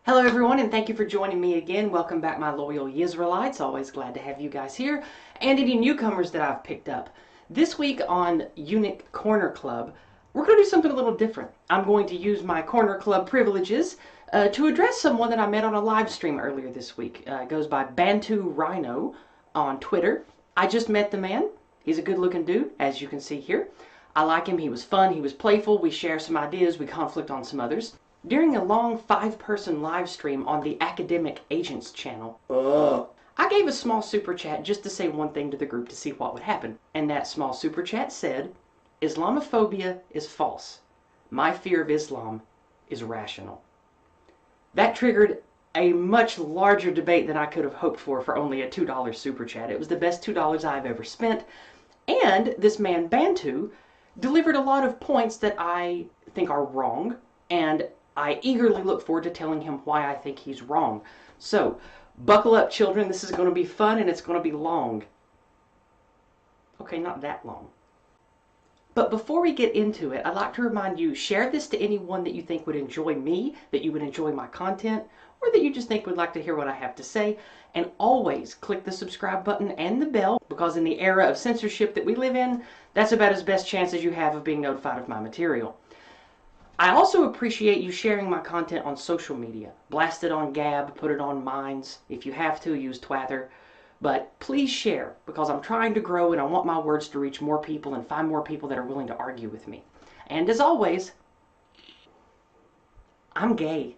Hello everyone, and thank you for joining me again. Welcome back, my loyal Yizraelites. Always glad to have you guys here, and any newcomers that I've picked up. This week on Eunuch Corner Club, we're going to do something a little different. I'm going to use my Corner Club privileges to address someone that I met on a live stream earlier this week. It goes by Bantu Rhino on Twitter. I just met the man. He's a good-looking dude, as you can see here. I like him. He was fun. He was playful. We share some ideas. We conflict on some others. During a long 5-person live stream on the Academic Agents channel, I gave a small super chat just to say one thing to the group to see what would happen. And that small super chat said, Islamophobia is false. My fear of Islam is rational. That triggered a much larger debate than I could have hoped for only a $2 super chat. It was the best $2 I've ever spent. And this man Bantu delivered a lot of points that I think are wrong, and I eagerly look forward to telling him why I think he's wrong. So, buckle up, children. This is going to be fun, and it's going to be long. Okay, not that long. But before we get into it, I'd like to remind you, share this to anyone that you think would enjoy me, that you would enjoy my content, or that you just think would like to hear what I have to say. And always click the subscribe button and the bell, because in the era of censorship that we live in, that's about as best chance as you have of being notified of my material. I also appreciate you sharing my content on social media. Blast it on Gab, put it on Minds. If you have to, use Twather. But please share, because I'm trying to grow and I want my words to reach more people and find more people that are willing to argue with me. And as always, I'm gay.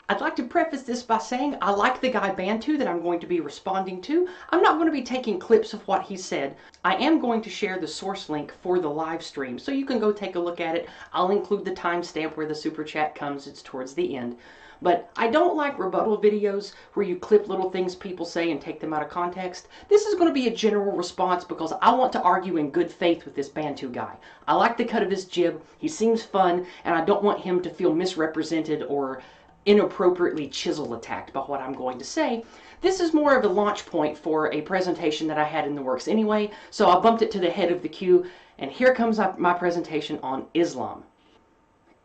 I'd like to preface this by saying I like the guy Bantu that I'm going to be responding to. I'm not going to be taking clips of what he said. I am going to share the source link for the live stream, so you can go take a look at it. I'll include the timestamp where the super chat comes. It's towards the end. But I don't like rebuttal videos where you clip little things people say and take them out of context. This is going to be a general response because I want to argue in good faith with this Bantu guy. I like the cut of his jib. He seems fun, and I don't want him to feel misrepresented or inappropriately chisel attacked by what I'm going to say. This is more of a launch point for a presentation that I had in the works anyway, so I bumped it to the head of the queue, and here comes my presentation on Islam.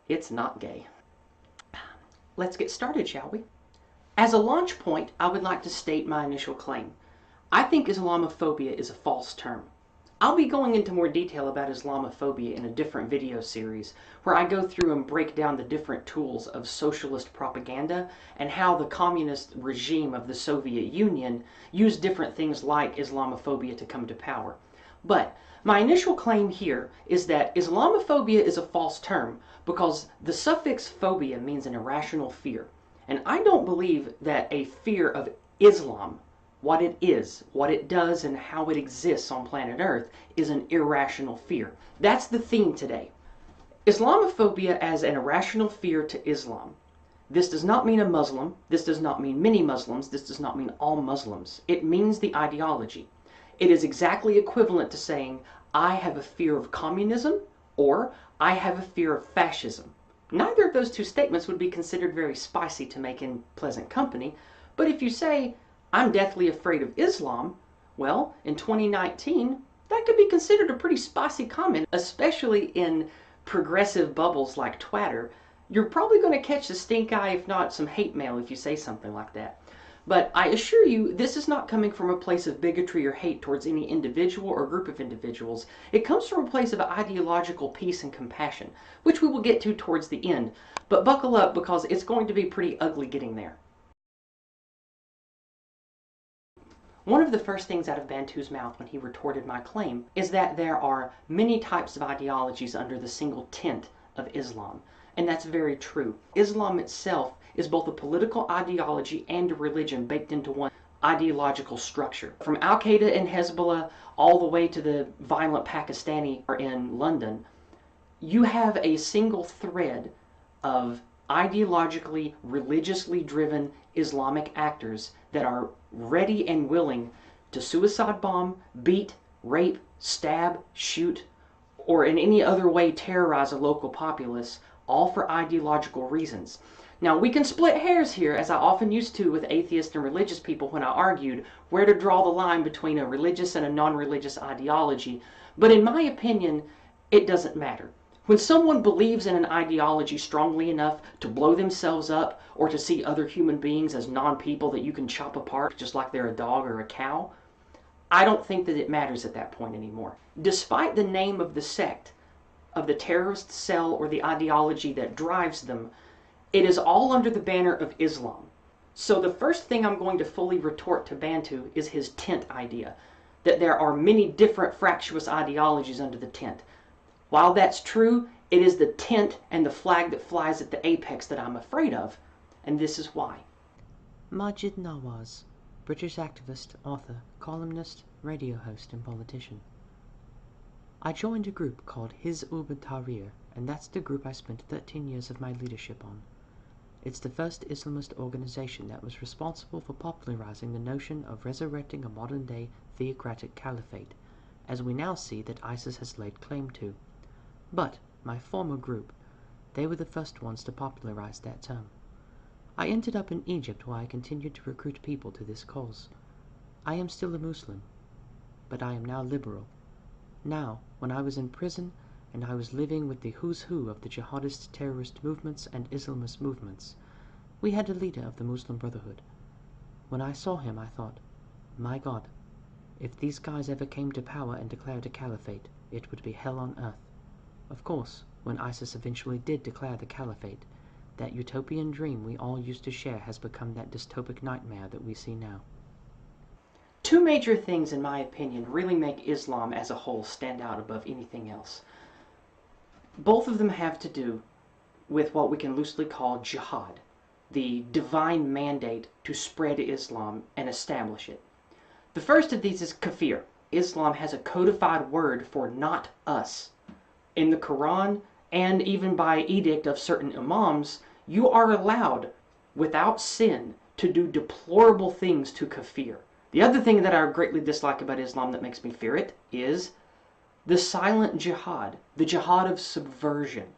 It's not gay. Let's get started, shall we? As a launch point, I would like to state my initial claim. I think Islamophobia is a false term. I'll be going into more detail about Islamophobia in a different video series where I go through and break down the different tools of socialist propaganda and how the communist regime of the Soviet Union used different things like Islamophobia to come to power. But my initial claim here is that Islamophobia is a false term because the suffix phobia means an irrational fear. And I don't believe that a fear of Islam, what it is, what it does, and how it exists on planet Earth is an irrational fear. That's the theme today. Islamophobia as an irrational fear to Islam. This does not mean a Muslim. This does not mean many Muslims. This does not mean all Muslims. It means the ideology. It is exactly equivalent to saying, I have a fear of communism or I have a fear of fascism. Neither of those two statements would be considered very spicy to make in pleasant company, but if you say, I'm deathly afraid of Islam, well, in 2019, that could be considered a pretty spicy comment, especially in progressive bubbles like Twitter. You're probably going to catch the stink eye, if not some hate mail, if you say something like that. But I assure you, this is not coming from a place of bigotry or hate towards any individual or group of individuals. It comes from a place of ideological peace and compassion, which we will get to towards the end. But buckle up, because it's going to be pretty ugly getting there. One of the first things out of Bantu's mouth when he retorted my claim is that there are many types of ideologies under the single tent of Islam. And that's very true. Islam itself is both a political ideology and a religion baked into one ideological structure. From Al-Qaeda and Hezbollah all the way to the violent Pakistani in London, you have a single thread of ideologically, religiously driven Islamic actors that are ready and willing to suicide bomb, beat, rape, stab, shoot, or in any other way terrorize a local populace, all for ideological reasons. Now, we can split hairs here, as I often used to with atheist and religious people when I argued where to draw the line between a religious and a non-religious ideology, but in my opinion, it doesn't matter. When someone believes in an ideology strongly enough to blow themselves up or to see other human beings as non-people that you can chop apart just like they're a dog or a cow, I don't think that it matters at that point anymore. Despite the name of the sect, of the terrorist cell or the ideology that drives them, it is all under the banner of Islam. So the first thing I'm going to fully retort to Bantu is his tent idea, that there are many different fractious ideologies under the tent. While that's true, it is the tent and the flag that flies at the apex that I'm afraid of, and this is why. Majid Nawaz, British activist, author, columnist, radio host, and politician. I joined a group called Hizb ut-Tahrir, and that's the group I spent 13 years of my leadership on. It's the first Islamist organization that was responsible for popularizing the notion of resurrecting a modern-day theocratic caliphate, as we now see that ISIS has laid claim to. But my former group, they were the first ones to popularize that term. I ended up in Egypt where I continued to recruit people to this cause. I am still a Muslim, but I am now liberal. Now, when I was in prison and I was living with the who's who of the jihadist terrorist movements and Islamist movements, we had a leader of the Muslim Brotherhood. When I saw him, I thought, my God, if these guys ever came to power and declared a caliphate, it would be hell on earth. Of course, when ISIS eventually did declare the caliphate, that utopian dream we all used to share has become that dystopic nightmare that we see now. Two major things, in my opinion, really make Islam as a whole stand out above anything else. Both of them have to do with what we can loosely call jihad, the divine mandate to spread Islam and establish it. The first of these is kafir. Islam has a codified word for not us. In the Quran, and even by edict of certain imams, you are allowed, without sin, to do deplorable things to kafir. The other thing that I greatly dislike about Islam that makes me fear it is the silent jihad, the jihad of subversion.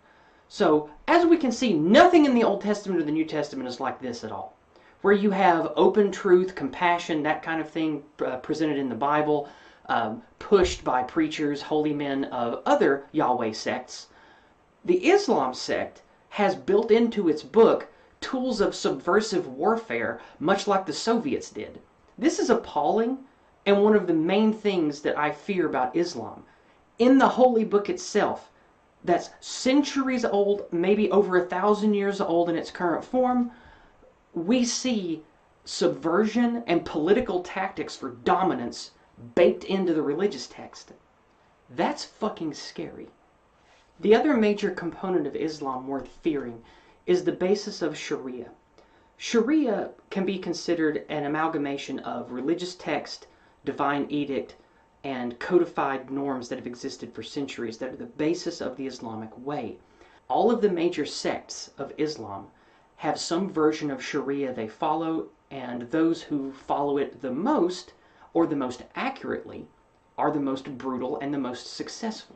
So, as we can see, nothing in the Old Testament or the New Testament is like this at all. Where you have open truth, compassion, that kind of thing presented in the Bible, pushed by preachers, holy men of other Yahweh sects. The Islam sect has built into its book tools of subversive warfare, much like the Soviets did. This is appalling, and one of the main things that I fear about Islam. In the holy book itself, that's centuries old, maybe over 1,000 years old in its current form, we see subversion and political tactics for dominance baked into the religious text. That's fucking scary. The other major component of Islam worth fearing is the basis of Sharia. Sharia can be considered an amalgamation of religious text, divine edict, and codified norms that have existed for centuries that are the basis of the Islamic way. All of the major sects of Islam have some version of Sharia they follow, and those who follow it the most, or the most accurately, are the most brutal and the most successful.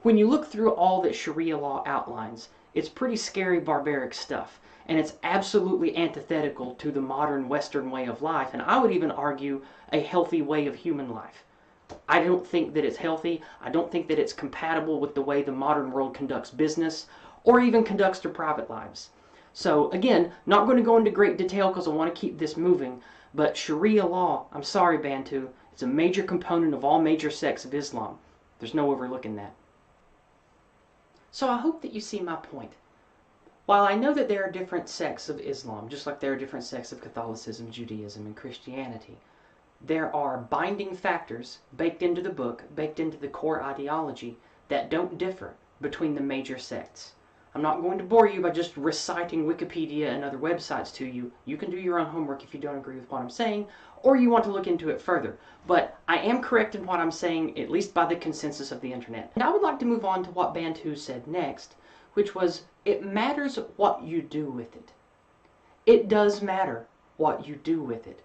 When you look through all that Sharia law outlines, it's pretty scary, barbaric stuff, and it's absolutely antithetical to the modern Western way of life, and I would even argue a healthy way of human life. I don't think that it's healthy. I don't think that it's compatible with the way the modern world conducts business, or even conducts their private lives. So again, not going to go into great detail because I want to keep this moving, but Sharia law, I'm sorry Bantu, it's a major component of all major sects of Islam. There's no overlooking that. So I hope that you see my point. While I know that there are different sects of Islam, just like there are different sects of Catholicism, Judaism, and Christianity, there are binding factors baked into the book, baked into the core ideology, that don't differ between the major sects. I'm not going to bore you by just reciting Wikipedia and other websites to you. You can do your own homework if you don't agree with what I'm saying, or you want to look into it further. But I am correct in what I'm saying, at least by the consensus of the internet. And I would like to move on to what Bantu said next, which was, it matters what you do with it. It does matter what you do with it.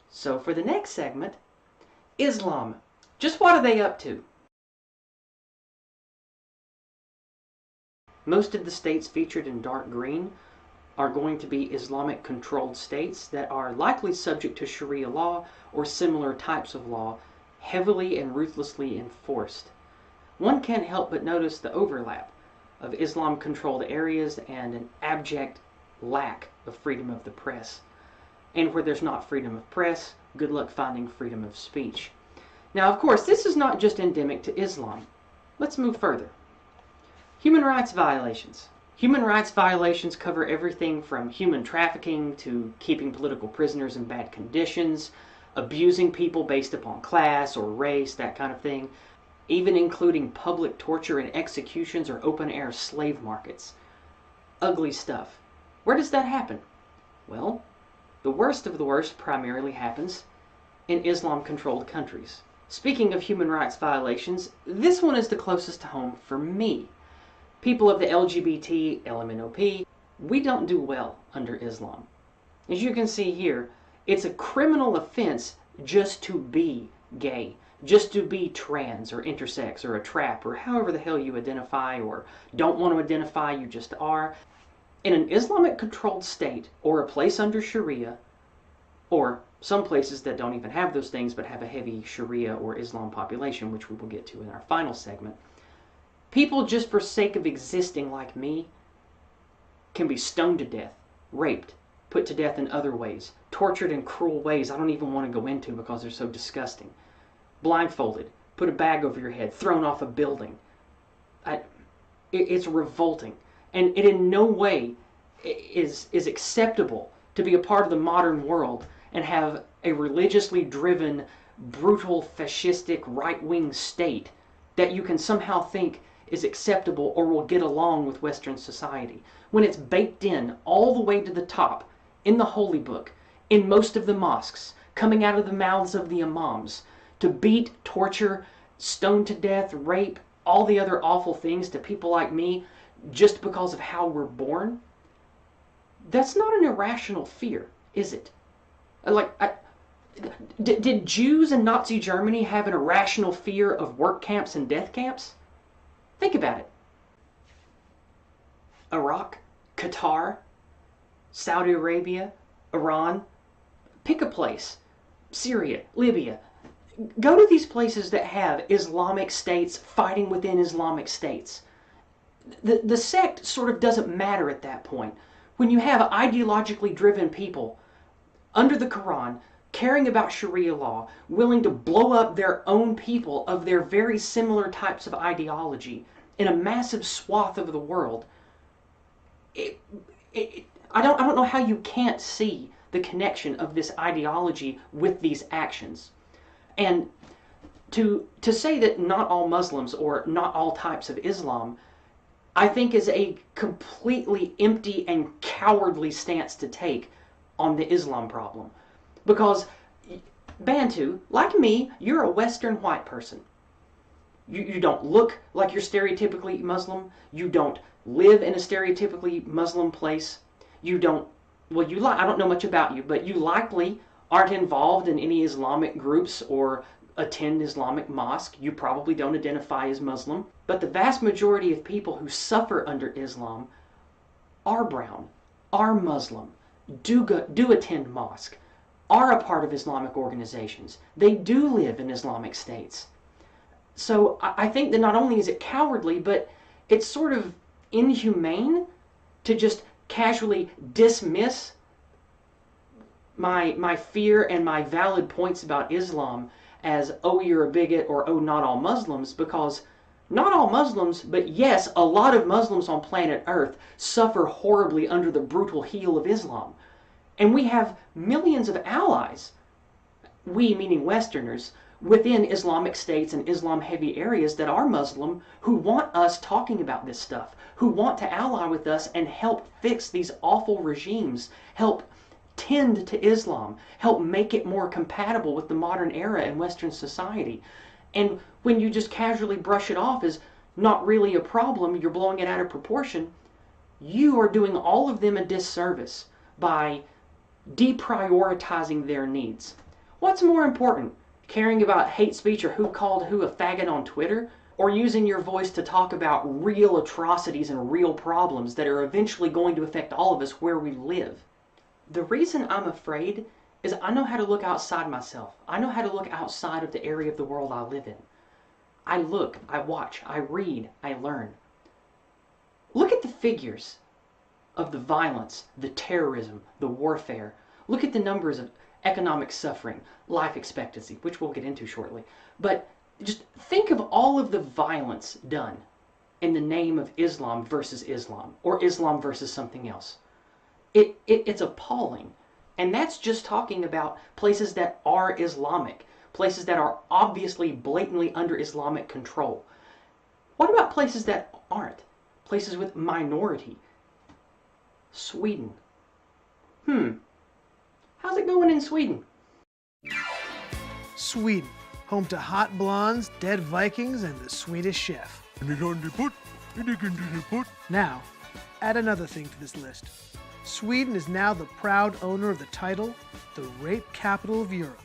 So for the next segment, Islam. Just what are they up to? Most of the states featured in dark green are going to be Islamic controlled states that are likely subject to Sharia law or similar types of law, heavily and ruthlessly enforced. One can't help but notice the overlap. of Islam-controlled areas and an abject lack of freedom of the press. And where there's not freedom of press, good luck finding freedom of speech. Now, of course, this is not just endemic to Islam. Let's move further. Human rights violations. Human rights violations cover everything from human trafficking to keeping political prisoners in bad conditions, abusing people based upon class or race, that kind of thing, even including public torture and executions or open-air slave markets. Ugly stuff. Where does that happen? Well, the worst of the worst primarily happens in Islam-controlled countries. Speaking of human rights violations, this one is the closest to home for me. People of the LGBT, LMNOP, we don't do well under Islam. As you can see here, it's a criminal offense just to be gay, just to be trans or intersex or a trap or however the hell you identify or don't want to identify, you just are. In an Islamic-controlled state or a place under Sharia, or some places that don't even have those things but have a heavy Sharia or Islam population, which we will get to in our final segment, people just for sake of existing like me can be stoned to death, raped, put to death in other ways, tortured in cruel ways I don't even want to go into because they're so disgusting, blindfolded, put a bag over your head, thrown off a building. It's revolting. And it in no way is acceptable to be a part of the modern world and have a religiously driven, brutal, fascistic, right-wing state that you can somehow think is acceptable or will get along with Western society, when it's baked in all the way to the top, in the Holy Book, in most of the mosques, coming out of the mouths of the imams, to beat, torture, stone to death, rape, all the other awful things to people like me just because of how we're born. That's not an irrational fear, is it? Did Jews in Nazi Germany have an irrational fear of work camps and death camps? Think about it. Iraq, Qatar, Saudi Arabia, Iran, pick a place. Syria, Libya. Go to these places that have Islamic states fighting within Islamic states. The sect sort of doesn't matter at that point. When you have ideologically driven people under the Quran, caring about Sharia law, willing to blow up their own people of their very similar types of ideology in a massive swath of the world, I don't know how you can't see the connection of this ideology with these actions. And to say that not all Muslims or not all types of Islam, I think is a completely empty and cowardly stance to take on the Islam problem. Because Bantu, like me, you're a Western white person. You don't look like you're stereotypically Muslim. You don't live in a stereotypically Muslim place. You don't, well, I don't know much about you, but you likely aren't involved in any Islamic groups or attend Islamic mosque. You probably don't identify as Muslim. But the vast majority of people who suffer under Islam are brown, are Muslim, do attend mosque, are a part of Islamic organizations. They do live in Islamic states. So I think that not only is it cowardly, but it's sort of inhumane to just casually dismiss my fear and my valid points about Islam as, oh, you're a bigot, or oh, not all Muslims, because not all Muslims, but yes, a lot of Muslims on planet Earth suffer horribly under the brutal heel of Islam. And we have millions of allies, we meaning Westerners, within Islamic states and Islam-heavy areas that are Muslim, who want us talking about this stuff, who want to ally with us and help fix these awful regimes, help tend to Islam, help make it more compatible with the modern era in Western society. And when you just casually brush it off as not really a problem, you're blowing it out of proportion, you are doing all of them a disservice by deprioritizing their needs. What's more important, caring about hate speech or who called who a faggot on Twitter, or using your voice to talk about real atrocities and real problems that are eventually going to affect all of us where we live? The reason I'm afraid is I know how to look outside myself. I know how to look outside of the area of the world I live in. I look, I watch, I read, I learn. figures of the violence, the terrorism, the warfare. Look at the numbers of economic suffering, life expectancy, which we'll get into shortly. But just think of all of the violence done in the name of Islam versus Islam, or Islam versus something else. It's appalling. And that's just talking about places that are Islamic, places that are obviously blatantly under Islamic control. What about places that aren't? Places with minority. Sweden. How's it going in Sweden? Sweden, home to hot blondes, dead Vikings, and the Swedish chef. Now, add another thing to this list. Sweden is now the proud owner of the title, the rape capital of Europe.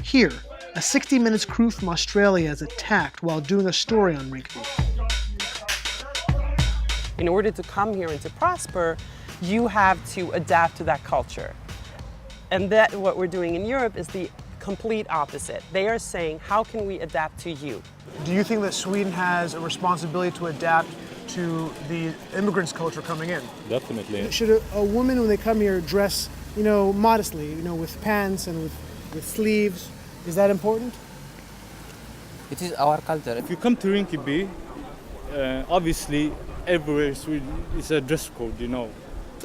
Here, a 60 Minutes crew from Australia is attacked while doing a story on Rinkeby. In order to come here and to prosper, you have to adapt to that culture. And that what we're doing in Europe is the complete opposite. They are saying, how can we adapt to you? Do you think that Sweden has a responsibility to adapt to the immigrants' culture coming in? Definitely. Should a woman, when they come here, dress, modestly, with pants and with sleeves? Is that important? It is our culture. If you come to Rinkeby, obviously everywhere in Sweden is a dress code,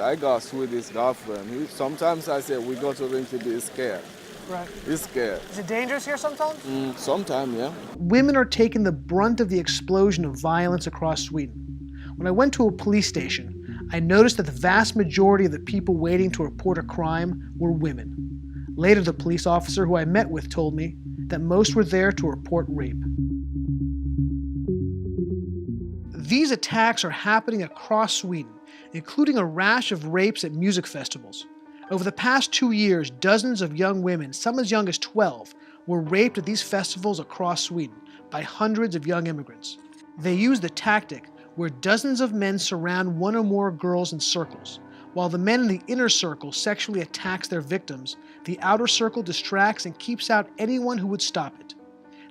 I got Swedish girlfriend. Sometimes I say we go to Rinkeby, he's scared. Right. He's scared. Is it dangerous here sometimes? Sometimes, yeah. Women are taking the brunt of the explosion of violence across Sweden. When I went to a police station, I noticed that the vast majority of the people waiting to report a crime were women. Later, the police officer who I met with told me that most were there to report rape. These attacks are happening across Sweden, including a rash of rapes at music festivals. Over the past 2 years, dozens of young women, some as young as 12, were raped at these festivals across Sweden by hundreds of young immigrants. They use the tactic where dozens of men surround one or more girls in circles. While the men in the inner circle sexually attacks their victims, the outer circle distracts and keeps out anyone who would stop it.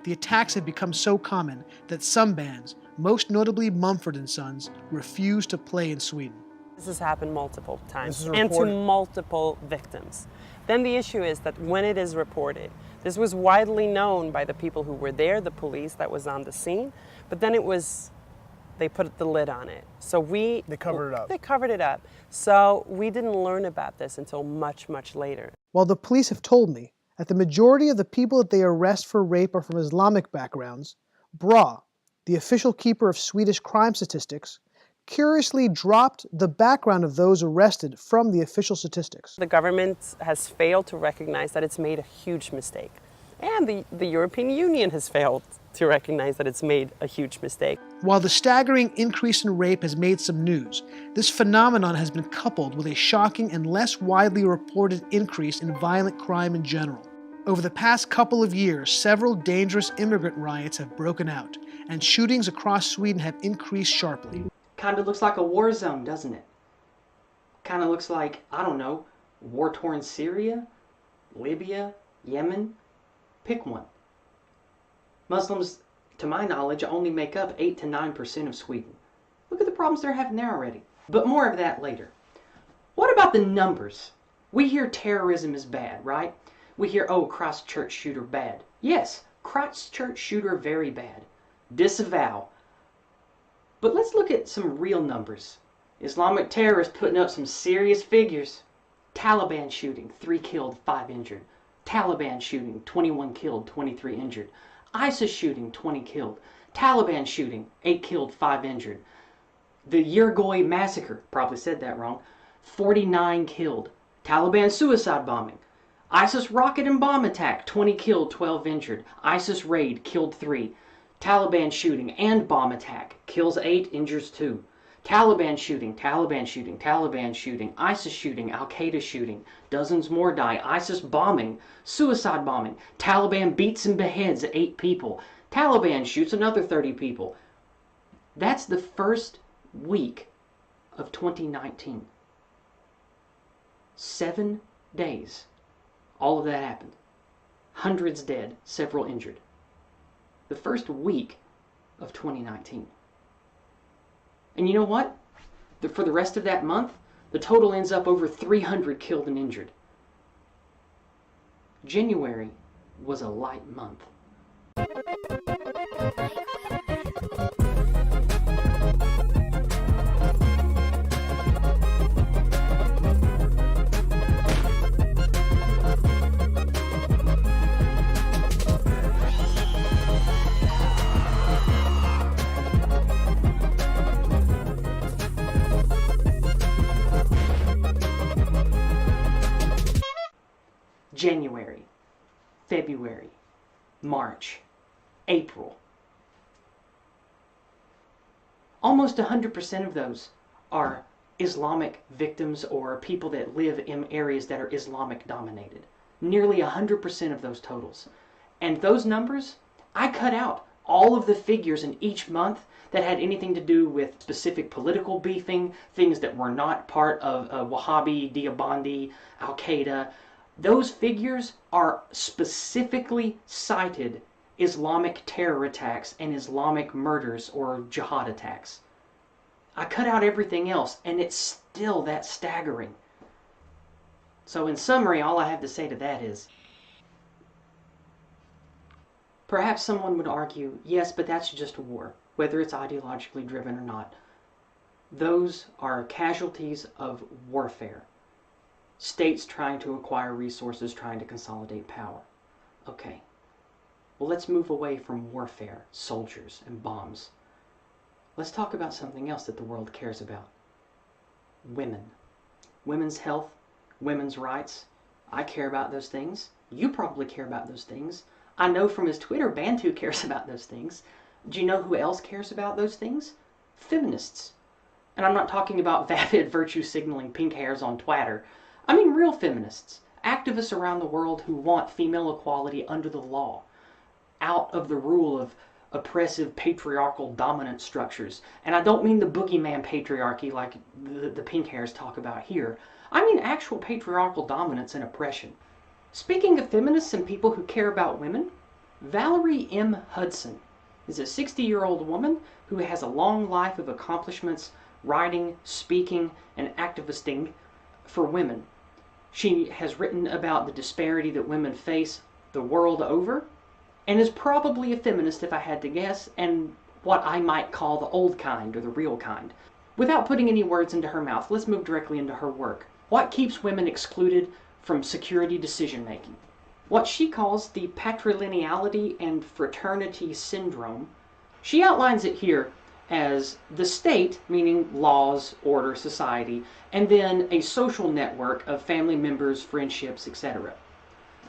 The attacks have become so common that some bands, most notably Mumford & Sons, refuse to play in Sweden. This has happened multiple times This is and to reported. multiple victims. Then the issue is that when it is reported, this was widely known by the people who were there, the police that was on the scene, but then they put the lid on it. So they covered it up. They covered it up. So we didn't learn about this until much, much later. While the police have told me that the majority of the people that they arrest for rape are from Islamic backgrounds, BRA, the official keeper of Swedish crime statistics, curiously dropped the background of those arrested from the official statistics. The government has failed to recognize that it's made a huge mistake. And the European Union has failed to recognize that it's made a huge mistake. While the staggering increase in rape has made some news, this phenomenon has been coupled with a shocking and less widely reported increase in violent crime in general. Over the past couple of years, several dangerous immigrant riots have broken out, and shootings across Sweden have increased sharply. Kind of looks like a war zone, doesn't it? Kind of looks like, I don't know, war-torn Syria, Libya, Yemen. Pick one. Muslims, to my knowledge, only make up 8 to 9% of Sweden. Look at the problems they're having there already. But more of that later. What about the numbers? We hear terrorism is bad, right? We hear, oh, Christchurch shooter bad. Yes, Christchurch shooter very bad. Disavow. But let's look at some real numbers. Islamic terrorists putting up some serious figures. Taliban shooting, 3 killed, 5 injured. Taliban shooting, 21 killed, 23 injured. ISIS shooting, 20 killed. Taliban shooting, 8 killed, 5 injured. The Yurgoy massacre, probably said that wrong, 49 killed. Taliban suicide bombing. ISIS rocket and bomb attack, 20 killed, 12 injured. ISIS raid, killed 3. Taliban shooting and bomb attack, kills 8, injures 2. Taliban shooting, Taliban shooting, Taliban shooting, ISIS shooting, Al-Qaeda shooting, dozens more die, ISIS bombing, suicide bombing, Taliban beats and beheads 8 people, Taliban shoots another 30 people. That's the first week of 2019. 7 days. All of that happened. Hundreds dead, several injured. The first week of 2019. And you know what? For the rest of that month, the total ends up over 300 killed and injured. January was a light month. January, February, March, April. Almost 100% of those are Islamic victims or people that live in areas that are Islamic dominated. Nearly 100% of those totals. And those numbers, I cut out all of the figures in each month that had anything to do with specific political beefing, things that were not part of Wahhabi, Debunking, Al-Qaeda. Those figures are specifically cited Islamic terror attacks and Islamic murders or jihad attacks. I cut out everything else, and it's still that staggering. So in summary, all I have to say to that is, perhaps someone would argue, yes, but that's just a war, whether it's ideologically driven or not. Those are casualties of warfare. States trying to acquire resources, trying to consolidate power. Okay, well, let's move away from warfare, soldiers, and bombs. Let's talk about something else that the world cares about. Women. Women's health, women's rights. I care about those things. You probably care about those things. I know from his Twitter, Bantu cares about those things. Do you know who else cares about those things? Feminists. And I'm not talking about vapid virtue-signaling pink hairs on Twitter. I mean real feminists, activists around the world who want female equality under the law, out of the rule of oppressive patriarchal dominant structures. And I don't mean the boogeyman patriarchy like the pink hairs talk about here. I mean actual patriarchal dominance and oppression. Speaking of feminists and people who care about women, Valerie M. Hudson is a 60-year-old woman who has a long life of accomplishments, writing, speaking, and activisting for women. She has written about the disparity that women face the world over, and is probably a feminist if I had to guess, and what I might call the old kind or the real kind. Without putting any words into her mouth, let's move directly into her work. What keeps women excluded from security decision making? What she calls the patrilineality and fraternity syndrome. She outlines it here as the state, meaning laws, order, society, and then a social network of family members, friendships, etc.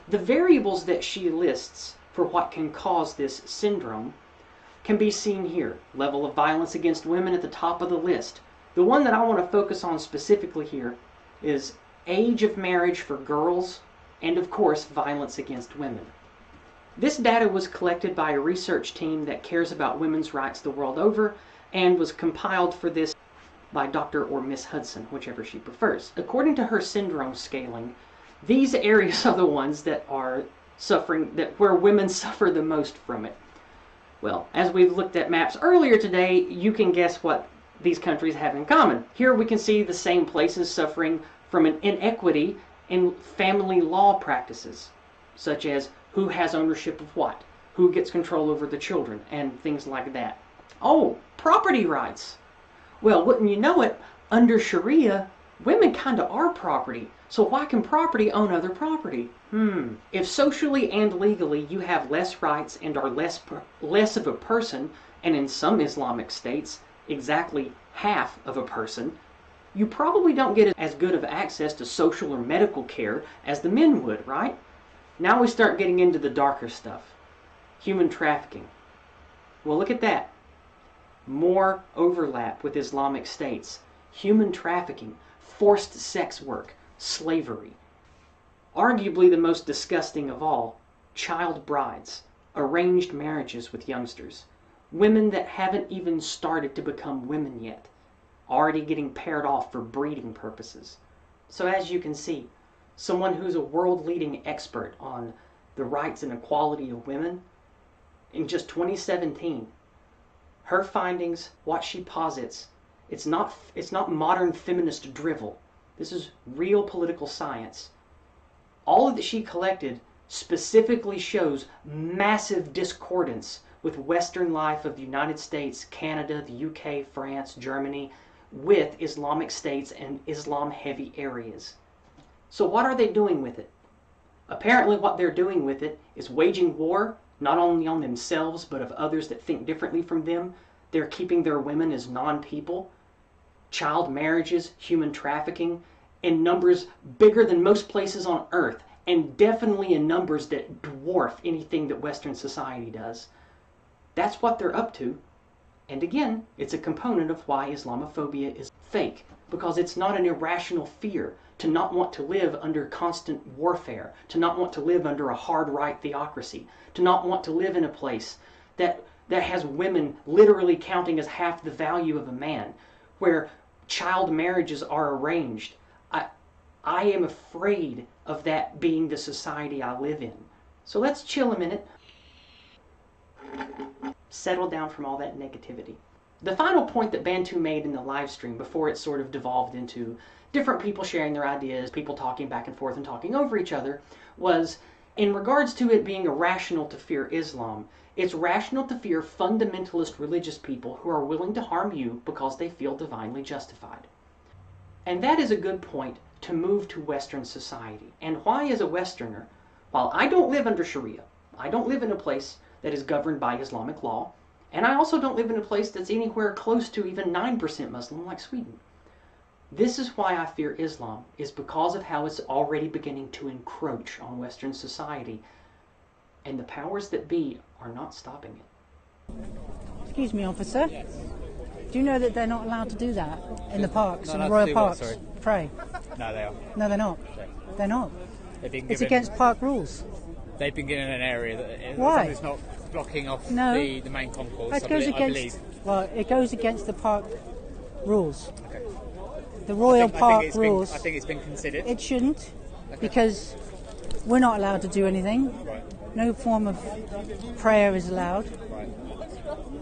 The variables that she lists for what can cause this syndrome can be seen here. Level of violence against women at the top of the list. The one that I want to focus on specifically here is age of marriage for girls, and of course, violence against women. This data was collected by a research team that cares about women's rights the world over, and was compiled for this by Dr. or Miss Hudson, whichever she prefers. According to her syndrome scaling, these areas are the ones that are suffering, where women suffer the most from it. Well, as we've looked at maps earlier today, you can guess what these countries have in common. Here we can see the same places suffering from an inequity in family law practices, such as who has ownership of what, who gets control over the children, and things like that. Oh, property rights. Well, wouldn't you know it, under Sharia, women kind of are property. So why can property own other property? If socially and legally you have less rights and are less of a person, and in some Islamic states, exactly half of a person, you probably don't get as good of access to social or medical care as the men would, right? Now we start getting into the darker stuff. Human trafficking. Well, look at that. More overlap with Islamic states. Human trafficking, forced sex work, slavery. Arguably the most disgusting of all, child brides, arranged marriages with youngsters. Women that haven't even started to become women yet, already getting paired off for breeding purposes. So as you can see, someone who's a world-leading expert on the rights and equality of women, in just 2017, her findings, what she posits, it's not modern feminist drivel. This is real political science. All that she collected specifically shows massive discordance with Western life of the United States, Canada, the UK, France, Germany, with Islamic states and Islam-heavy areas. So what are they doing with it? Apparently what they're doing with it is waging war, not only on themselves, but of others that think differently from them. They're keeping their women as non-people. Child marriages, human trafficking, in numbers bigger than most places on earth, and definitely in numbers that dwarf anything that Western society does. That's what they're up to. And again, it's a component of why Islamophobia is fake, because it's not an irrational fear to not want to live under constant warfare, to not want to live under a hard right theocracy, to not want to live in a place that has women literally counting as half the value of a man, where child marriages are arranged. I am afraid of that being the society I live in. So let's chill a minute. Settle down from all that negativity. The final point that Bantu made in the live stream before it sort of devolved into different people sharing their ideas, people talking back and forth and talking over each other, was in regards to it being irrational to fear Islam, it's rational to fear fundamentalist religious people who are willing to harm you because they feel divinely justified. And that is a good point to move to Western society. And why, as a Westerner, while I don't live under Sharia, I don't live in a place that is governed by Islamic law, and I also don't live in a place that's anywhere close to even 9% Muslim like Sweden. This is why I fear Islam, is because of how it's already beginning to encroach on Western society, and the powers that be are not stopping it. Excuse me, officer. Do you know that they're not allowed to do that in the parks, in the royal parks? Pray. No, they are. No, they're not. They're not. It's against park rules. They've been given an area that Why? It's not blocking off the main concourse. It goes I believe. Well, it goes against the park rules. Okay. The royal park rules. I think it's been considered. It shouldn't, because we're not allowed to do anything. Right. No form of prayer is allowed. Right.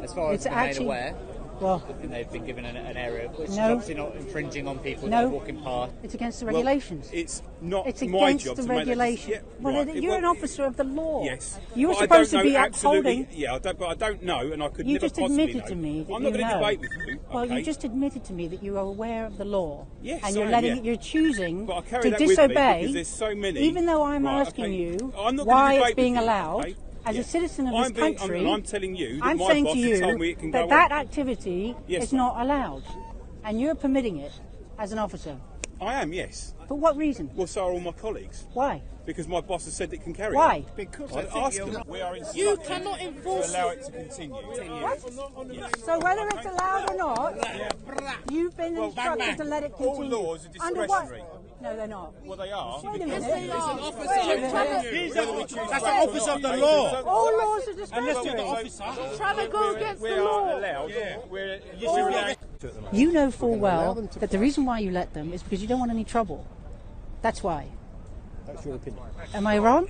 As far as I'm made aware, well, I think they've been given an area which is no, obviously not infringing on people that are walking past. It's against the regulations. Well, it's not it's my against job the to regulations. make that. Well, you're an officer of the law. Yes. You're supposed to be upholding. Yeah, but I don't know, and I could you never just possibly admitted know. to me that I'm not you going to know. debate with you. Well, okay? you just admitted to me that you are aware of the law. Yes, and you're I am, letting yeah. you're choosing But I carry to that with me disobey. because there's so many. Even though I'm Right, asking okay. you I'm not why gonna it's debate being with you, allowed. okay? As a citizen of this country, and I'm telling you that I'm my saying boss to has you told me it can go that on. activity Yes, is ma'am. not allowed, and you're permitting it as an officer. I am, yes. For what reason? Well, so are all my colleagues. Why? Because my boss has said it can carry Why? on. Because I asked them. We are You cannot enforce to allow it to continue. What? So whether it's allowed or not, you've been instructed to let it continue. All laws are Under discretionary. what? No, they're not. Well, they are. Wait a minute. That's an officer of the law. All laws are discretionary. Trying to go against We the are law. allowed. You know full well that the reason why you let them is because you don't want any trouble. That's why. That's your opinion. Am I wrong?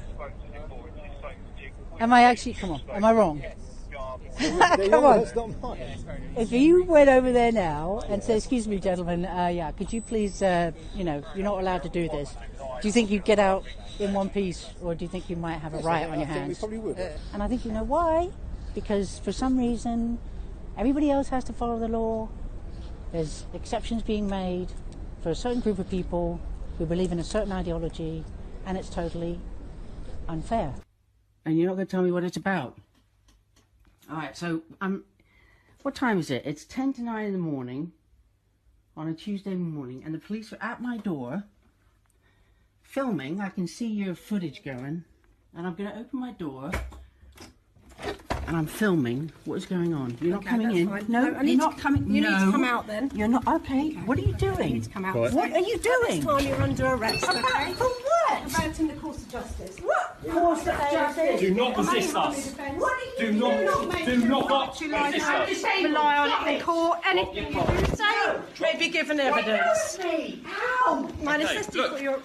Am I actually? Come on. Am I wrong? Come on. That's not mine. If you went over there now and said, "Excuse me, gentlemen, yeah, could you please, you're not allowed to do this." Do you think you'd get out in one piece, or do you think you might have a riot on your hands? We probably would. And I think you know why? Because for some reason, everybody else has to follow the law. There's exceptions being made for a certain group of people who believe in a certain ideology, and it's totally unfair. And you're not going to tell me what it's about? All right, so what time is it? It's 10 to 9 in the morning on a Tuesday morning, and the police are at my door filming. I can see your footage going, and I'm going to open my door, and I'm filming what is going on. You're not coming in. Fine. No, I need you're not to, coming. You no, need to come out then. You're not. Okay. What are you doing? You need to come out. What are you doing? This time you're under arrest, okay? For what? Preventing the course of justice. What course of justice? Do not resist us. What are Do not rely on it in court. Anything you say may be given evidence. Ow! My necessity for your...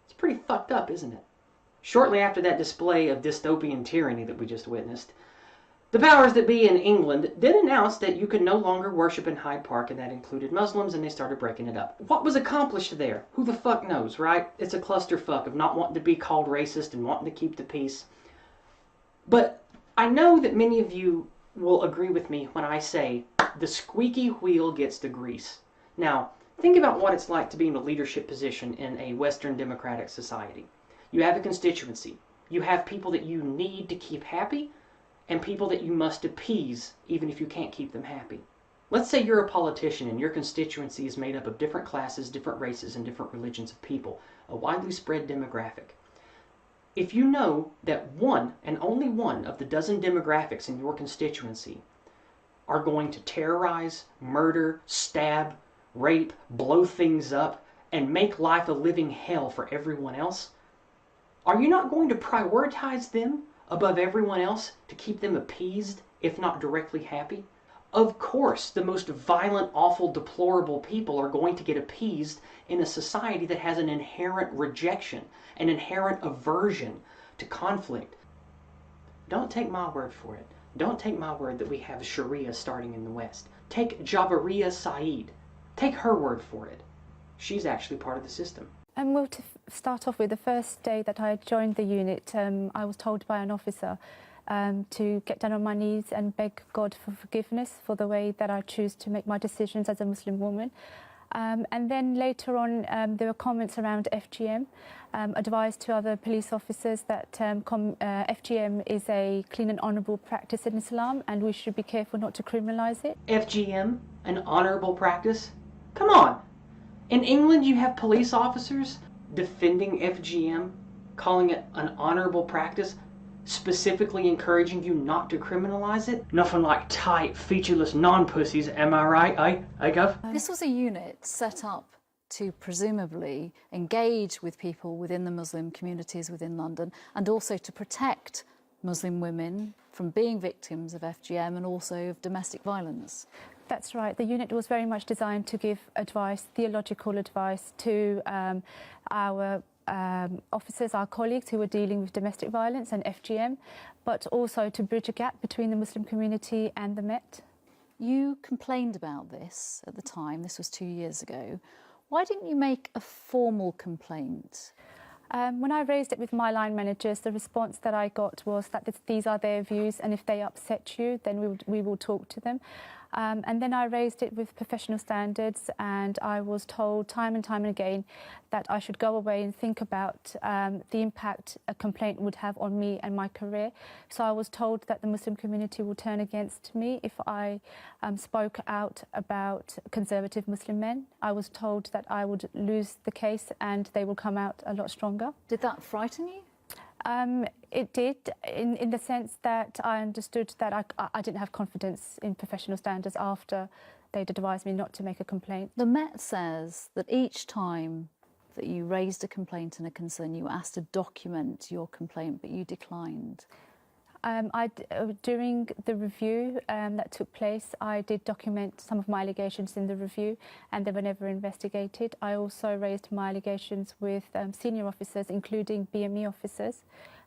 It's pretty fucked up, isn't it? Shortly after that display of dystopian tyranny that we just witnessed, the powers that be in England did announce that you could no longer worship in Hyde Park, and that included Muslims, and they started breaking it up. What was accomplished there? Who the fuck knows, right? It's a clusterfuck of not wanting to be called racist and wanting to keep the peace. But I know that many of you will agree with me when I say the squeaky wheel gets the grease. Now, think about what it's like to be in a leadership position in a Western democratic society. You have a constituency. You have people that you need to keep happy, and people that you must appease even if you can't keep them happy. Let's say you're a politician and your constituency is made up of different classes, different races, and different religions of people, a widely spread demographic. If you know that one and only one of the dozen demographics in your constituency are going to terrorize, murder, stab, rape, blow things up, and make life a living hell for everyone else, are you not going to prioritize them above everyone else to keep them appeased, if not directly happy? Of course, the most violent, awful, deplorable people are going to get appeased in a society that has an inherent rejection, an inherent aversion to conflict. Don't take my word for it. Don't take my word that we have Sharia starting in the West. Take Javaria Saeed. Take her word for it. She's actually part of the system. And well, to start off with, the first day that I joined the unit, I was told by an officer to get down on my knees and beg God for forgiveness for the way that I choose to make my decisions as a Muslim woman. And then later on, there were comments around FGM, advised to other police officers that FGM is a clean and honourable practice in Islam, and we should be careful not to criminalise it. FGM, an honourable practice? Come on! In England, you have police officers defending FGM, calling it an honourable practice, specifically encouraging you not to criminalise it? Nothing like tight, featureless non-pussies, am I right, eh, Gov? This was a unit set up to presumably engage with people within the Muslim communities within London, and also to protect Muslim women from being victims of FGM and also of domestic violence. That's right. The unit was very much designed to give advice, theological advice, to our officers, our colleagues who were dealing with domestic violence and FGM, but also to bridge a gap between the Muslim community and the Met. You complained about this at the time. This was 2 years ago. Why didn't you make a formal complaint? When I raised it with my line managers, the response that I got was that these are their views, and if they upset you, then we will talk to them. And then I raised it with professional standards, and I was told time and time again that I should go away and think about the impact a complaint would have on me and my career. So I was told that the Muslim community will turn against me if I spoke out about conservative Muslim men. I was told that I would lose the case and they will come out a lot stronger. Did that frighten you? It did, in the sense that I understood that I didn't have confidence in professional standards after they'd advised me not to make a complaint. The Met says that each time that you raised a complaint and a concern, you were asked to document your complaint, but you declined. During the review that took place, I did document some of my allegations in the review, and they were never investigated. I also raised my allegations with senior officers, including BME officers,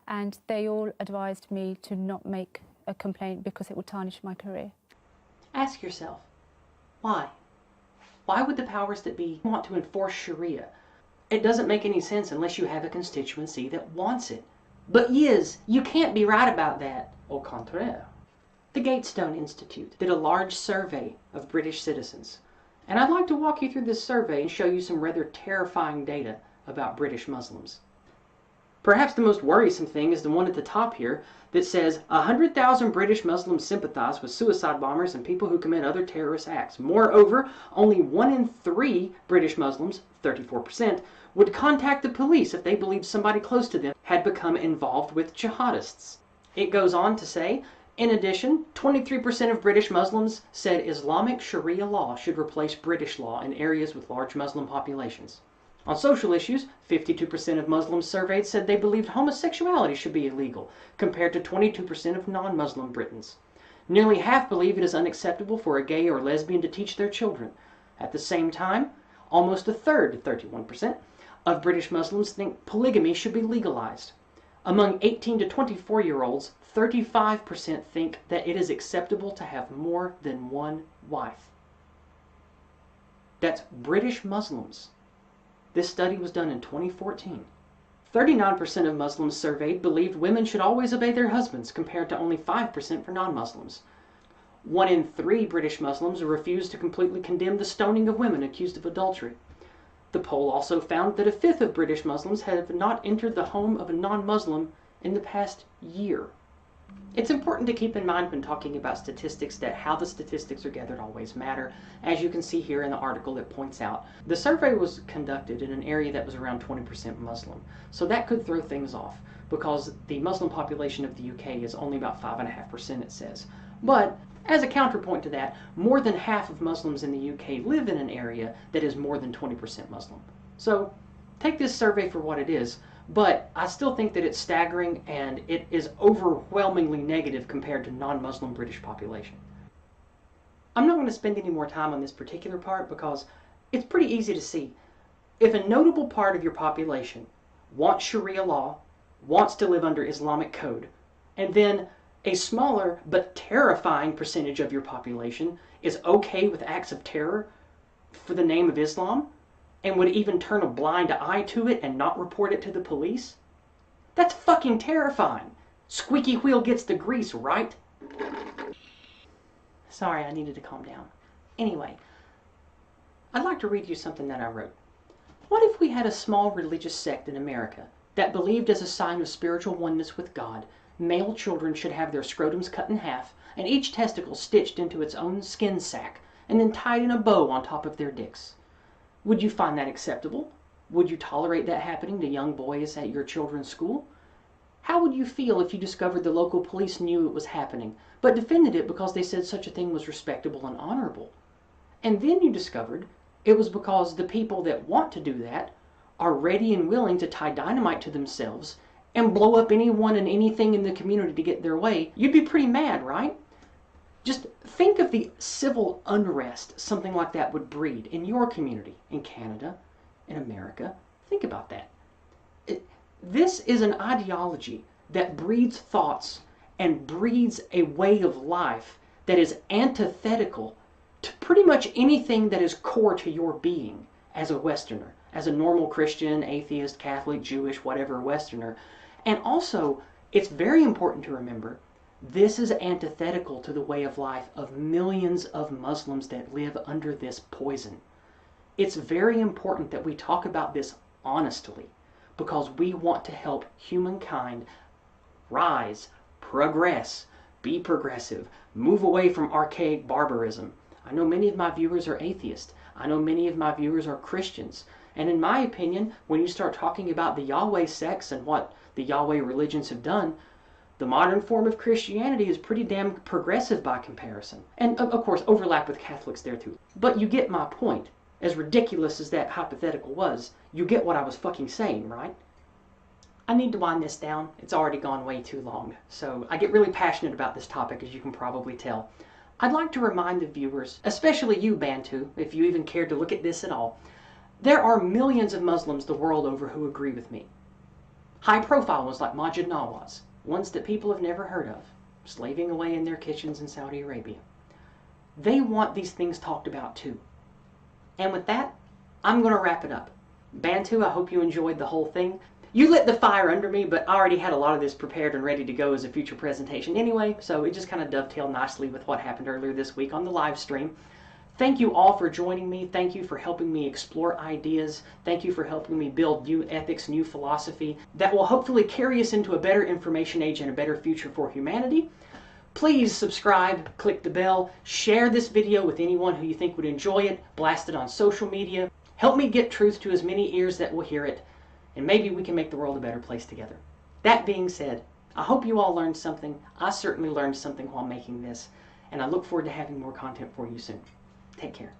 and they all advised me to not make a complaint because it would tarnish my career. Ask yourself, why? Why would the powers that be want to enforce Sharia? It doesn't make any sense unless you have a constituency that wants it. But Yizz, you can't be right about that. Au contraire. The Gatestone Institute did a large survey of British citizens, and I'd like to walk you through this survey and show you some rather terrifying data about British Muslims. Perhaps the most worrisome thing is the one at the top here that says 100,000 British Muslims sympathize with suicide bombers and people who commit other terrorist acts. Moreover, only 1 in 3 British Muslims, 34%, would contact the police if they believed somebody close to them had become involved with jihadists. It goes on to say, in addition, 23% of British Muslims said Islamic Sharia law should replace British law in areas with large Muslim populations. On social issues, 52% of Muslims surveyed said they believed homosexuality should be illegal, compared to 22% of non-Muslim Britons. Nearly half believe it is unacceptable for a gay or lesbian to teach their children. At the same time, almost a third, 31%, of British Muslims think polygamy should be legalized. Among 18 to 24-year-olds, 35% think that it is acceptable to have more than one wife. That's British Muslims. This study was done in 2014. 39% of Muslims surveyed believed women should always obey their husbands, compared to only 5% for non-Muslims. 1 in 3 British Muslims refused to completely condemn the stoning of women accused of adultery. The poll also found that a fifth of British Muslims have not entered the home of a non-Muslim in the past year. It's important to keep in mind when talking about statistics that how the statistics are gathered always matter. As you can see here in the article, it points out the survey was conducted in an area that was around 20% Muslim. So that could throw things off because the Muslim population of the UK is only about 5.5%, it says. But as a counterpoint to that, more than half of Muslims in the UK live in an area that is more than 20% Muslim. So take this survey for what it is, but I still think that it's staggering and it is overwhelmingly negative compared to non-Muslim British population. I'm not going to spend any more time on this particular part because it's pretty easy to see. If a notable part of your population wants Sharia law, wants to live under Islamic code, and then a smaller but terrifying percentage of your population is okay with acts of terror for the name of Islam, and would even turn a blind eye to it and not report it to the police? That's fucking terrifying. Squeaky wheel gets the grease, right? Sorry, I needed to calm down. Anyway, I'd like to read you something that I wrote. What if we had a small religious sect in America that believed as a sign of spiritual oneness with God, male children should have their scrotums cut in half and each testicle stitched into its own skin sack and then tied in a bow on top of their dicks? Would you find that acceptable? Would you tolerate that happening to young boys at your children's school? How would you feel if you discovered the local police knew it was happening, but defended it because they said such a thing was respectable and honorable? And then you discovered it was because the people that want to do that are ready and willing to tie dynamite to themselves and blow up anyone and anything in the community to get their way. You'd be pretty mad, right? Just think of the civil unrest something like that would breed in your community, in Canada, in America. Think about that. This is an ideology that breeds thoughts and breeds a way of life that is antithetical to pretty much anything that is core to your being as a Westerner, as a normal Christian, atheist, Catholic, Jewish, whatever Westerner. And also, it's very important to remember, this is antithetical to the way of life of millions of Muslims that live under this poison. It's very important that we talk about this honestly because we want to help humankind rise, progress, be progressive, move away from archaic barbarism. I know many of my viewers are atheists. I know many of my viewers are Christians. And in my opinion, when you start talking about the Yahweh sects and what the Yahweh religions have done, the modern form of Christianity is pretty damn progressive by comparison. And of course, overlap with Catholics there too. But you get my point. As ridiculous as that hypothetical was, you get what I was fucking saying, right? I need to wind this down. It's already gone way too long. So I get really passionate about this topic, as you can probably tell. I'd like to remind the viewers, especially you, Bantu, if you even cared to look at this at all, there are millions of Muslims the world over who agree with me. High-profile ones like Majid Nawaz, ones that people have never heard of, slaving away in their kitchens in Saudi Arabia. They want these things talked about too. And with that, I'm going to wrap it up. Bantu, I hope you enjoyed the whole thing. You lit the fire under me, but I already had a lot of this prepared and ready to go as a future presentation anyway, so it just kind of dovetailed nicely with what happened earlier this week on the live stream. Thank you all for joining me. Thank you for helping me explore ideas. Thank you for helping me build new ethics, new philosophy that will hopefully carry us into a better information age and a better future for humanity. Please subscribe, click the bell, share this video with anyone who you think would enjoy it, blast it on social media. Help me get truth to as many ears that will hear it, and maybe we can make the world a better place together. That being said, I hope you all learned something. I certainly learned something while making this, and I look forward to having more content for you soon. Take care.